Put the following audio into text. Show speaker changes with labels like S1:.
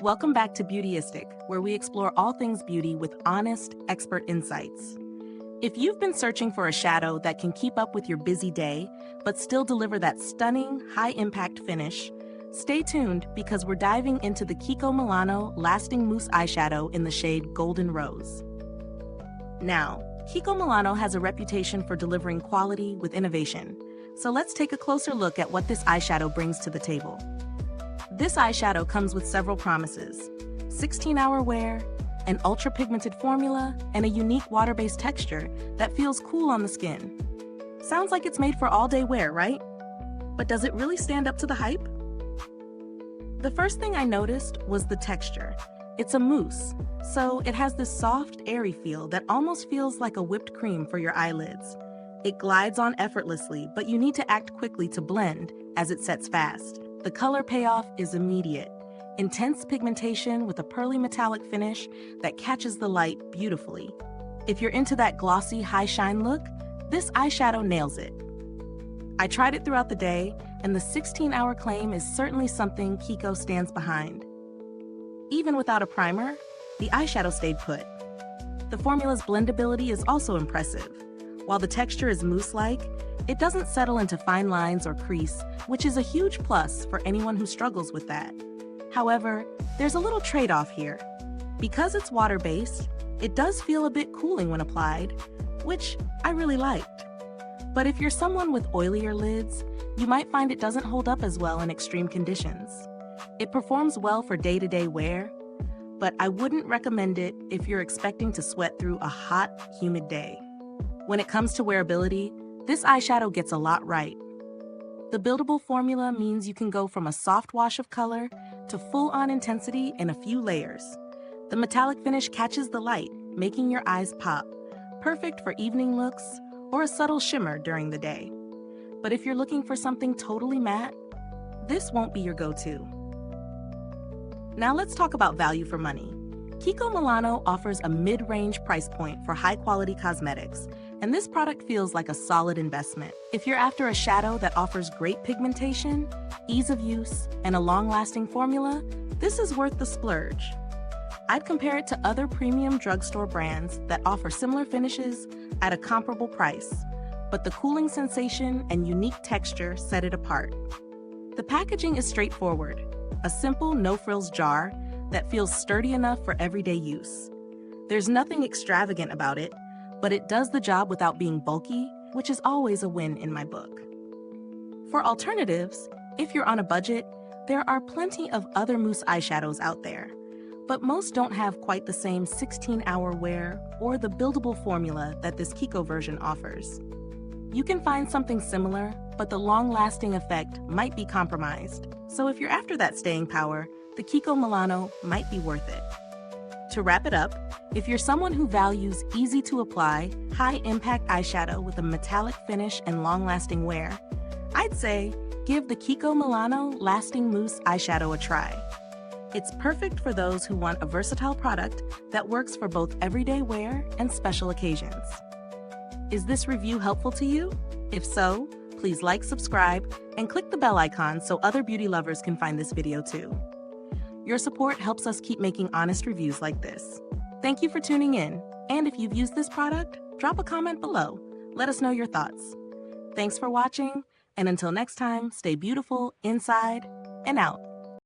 S1: Welcome back to Beautyistic, where we explore all things beauty with honest, expert insights. If you've been searching for a shadow that can keep up with your busy day, but still deliver that stunning, high-impact finish, stay tuned because we're diving into the Kiko Milano Lasting Mousse Eyeshadow in the shade Golden Rose. Now, Kiko Milano has a reputation for delivering quality with innovation, so let's take a closer look at what this eyeshadow brings to the table. This eyeshadow comes with several promises: 16-hour wear, an ultra-pigmented formula, and a unique water-based texture that feels cool on the skin. Sounds like it's made for all-day wear, right? But does it really stand up to the hype? The first thing I noticed was the texture. It's a mousse, so it has this soft, airy feel that almost feels like a whipped cream for your eyelids. It glides on effortlessly, but you need to act quickly to blend as it sets fast. The color payoff is immediate. Intense pigmentation with a pearly metallic finish that catches the light beautifully. If you're into that glossy, high shine look, this eyeshadow nails it. I tried it throughout the day, and the 16-hour claim is certainly something Kiko stands behind. Even without a primer, the eyeshadow stayed put. The formula's blendability is also impressive. While the texture is mousse-like, it doesn't settle into fine lines or crease, which is a huge plus for anyone who struggles with that. However, there's a little trade-off here. Because it's water-based, it does feel a bit cooling when applied, which I really liked. But if you're someone with oilier lids, you might find it doesn't hold up as well in extreme conditions. It performs well for day-to-day wear, but I wouldn't recommend it if you're expecting to sweat through a hot, humid day. When it comes to wearability, this eyeshadow gets a lot right. The buildable formula means you can go from a soft wash of color to full-on intensity in a few layers. The metallic finish catches the light, making your eyes pop, perfect for evening looks or a subtle shimmer during the day. But if you're looking for something totally matte, this won't be your go-to. Now let's talk about value for money. Kiko Milano offers a mid-range price point for high-quality cosmetics, and this product feels like a solid investment. If you're after a shadow that offers great pigmentation, ease of use, and a long-lasting formula, this is worth the splurge. I'd compare it to other premium drugstore brands that offer similar finishes at a comparable price, but the cooling sensation and unique texture set it apart. The packaging is straightforward, a simple no-frills jar that feels sturdy enough for everyday use. There's nothing extravagant about it, but it does the job without being bulky, which is always a win in my book. For alternatives, if you're on a budget, there are plenty of other mousse eyeshadows out there, but most don't have quite the same 16-hour wear or the buildable formula that this Kiko version offers. You can find something similar, but the long-lasting effect might be compromised. So if you're after that staying power, the Kiko Milano might be worth it. To wrap it up, if you're someone who values easy-to-apply, high-impact eyeshadow with a metallic finish and long-lasting wear, I'd say give the Kiko Milano Lasting Mousse Eyeshadow a try. It's perfect for those who want a versatile product that works for both everyday wear and special occasions. Is this review helpful to you? If so, please like, subscribe, and click the bell icon so other beauty lovers can find this video too. Your support helps us keep making honest reviews like this. Thank you for tuning in, and if you've used this product, drop a comment below. Let us know your thoughts. Thanks for watching, and until next time, stay beautiful inside and out.